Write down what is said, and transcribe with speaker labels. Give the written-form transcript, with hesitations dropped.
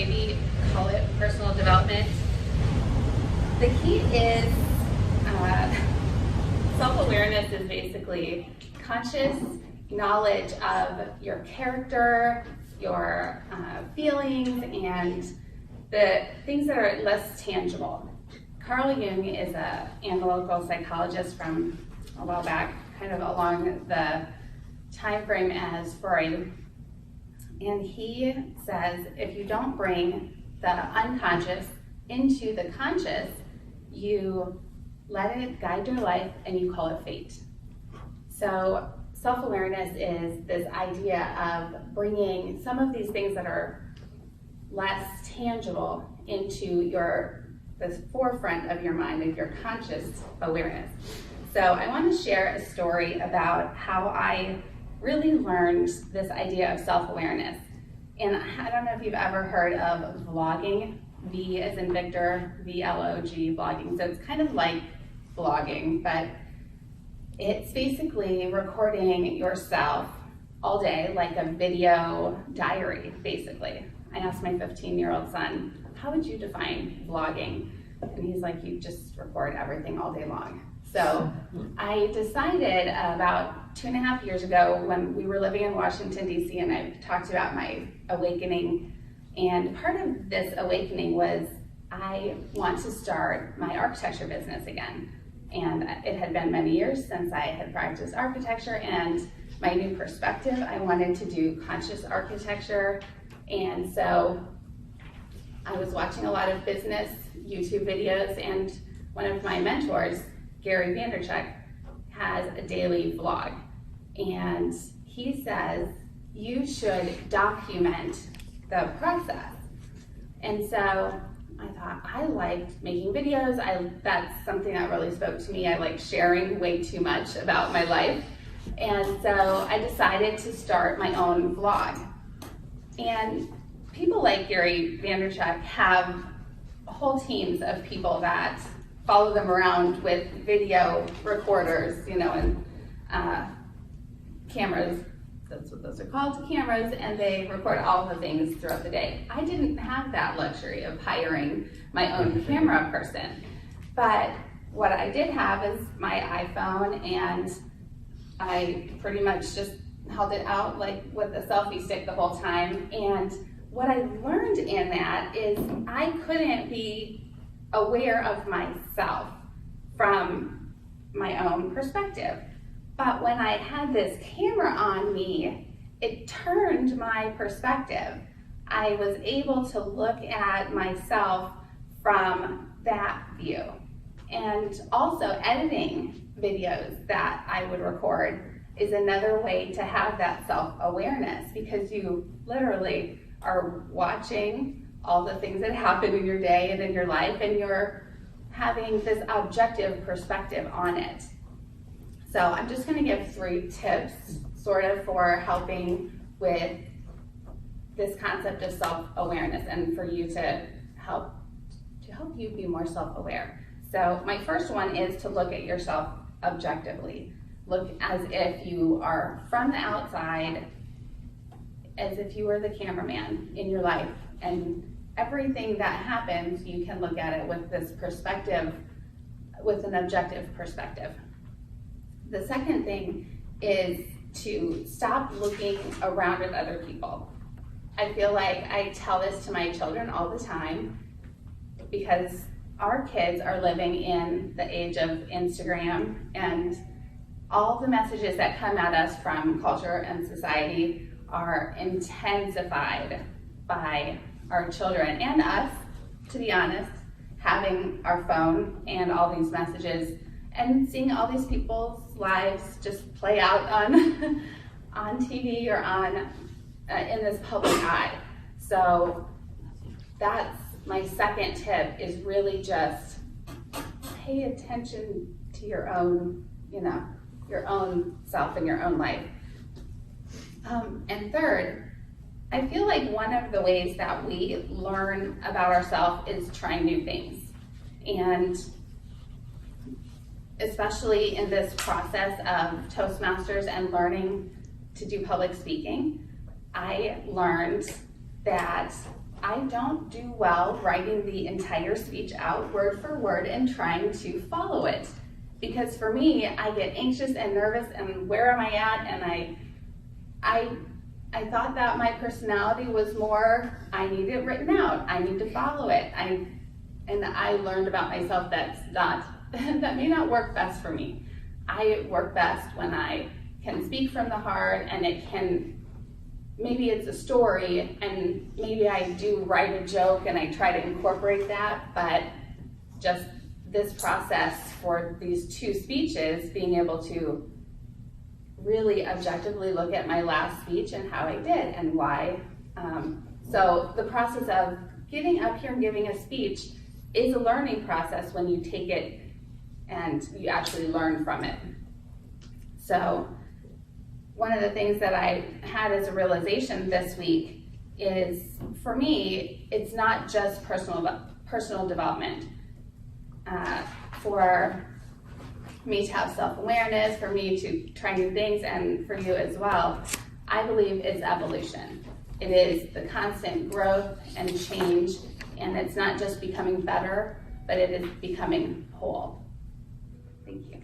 Speaker 1: maybe call it personal development. The key is self-awareness is basically conscious knowledge of your character, your feelings, and the things that are less tangible. Carl Jung is an analytical psychologist from a while back, kind of along the time frame as Freud. And he says if you don't bring the unconscious into the conscious, you let it guide your life and you call it fate. So self-awareness is this idea of bringing some of these things that are less tangible into the forefront of your mind, of your conscious awareness. So I want to share a story about how I really learned this idea of self-awareness. And I don't know if you've ever heard of vlogging, V as in Victor, V-L-O-G, vlogging. So it's kind of like vlogging, but it's basically recording yourself all day like a video diary, basically. I asked my 15-year-old son, how would you define vlogging? And he's like, you just record everything all day long. So I decided about 2.5 years ago when we were living in Washington, D.C., and I talked about my awakening. And part of this awakening was I want to start my architecture business again. And it had been many years since I had practiced architecture, and my new perspective, I wanted to do conscious architecture. And so I was watching a lot of business YouTube videos, and one of my mentors, Gary Vaynerchuk, has a daily vlog. And he says, you should document the process. And so I thought, I liked making videos. That's something that really spoke to me. I like sharing way too much about my life. And so I decided to start my own vlog. And people like Gary Vaynerchuk have whole teams of people that follow them around with video recorders, and cameras. That's what those are called, cameras, and they record all the things throughout the day. I didn't have that luxury of hiring my own camera person, but what I did have is my iPhone, and I pretty much just held it out like with a selfie stick the whole time. And what I learned in that is I couldn't be aware of myself from my own perspective. But when I had this camera on me, it turned my perspective. I was able to look at myself from that view. And also editing videos that I would record is another way to have that self-awareness, because you literally are watching all the things that happen in your day and in your life, and you're having this objective perspective on it. So I'm just going to give 3 tips sort of for helping with this concept of self-awareness and for you to help you be more self-aware. So my first one is to look at yourself objectively. Look as if you are from the outside, as if you were the cameraman in your life, and everything that happens, you can look at it with this perspective, with an objective perspective. The second thing is to stop looking around at other people. I feel like I tell this to my children all the time, because our kids are living in the age of Instagram, and all the messages that come at us from culture and society are intensified by our children and us, to be honest, having our phone and all these messages and seeing all these people's lives just play out on on TV or on in this public eye. So that's my second tip, is really just pay attention to your own, your own self and your own life. And third, I feel like one of the ways that we learn about ourselves is trying new things. And especially in this process of Toastmasters and learning to do public speaking, I learned that I don't do well writing the entire speech out word for word and trying to follow it. Because for me, I get anxious and nervous and where am I at? And I thought that my personality was more, I need it written out, I need to follow it. And I learned about myself that may not work best for me. I work best when I can speak from the heart, and maybe it's a story, and maybe I do write a joke and I try to incorporate that, but just this process for these 2 speeches, being able to really objectively look at my last speech and how I did and why. So the process of getting up here and giving a speech is a learning process when you take it and you actually learn from it. So one of the things that I had as a realization this week is, for me, it's not just personal development. For me to have self-awareness, for me to try new things, and for you as well, I believe it's evolution. It is the constant growth and change, and it's not just becoming better, but it is becoming whole. Thank you.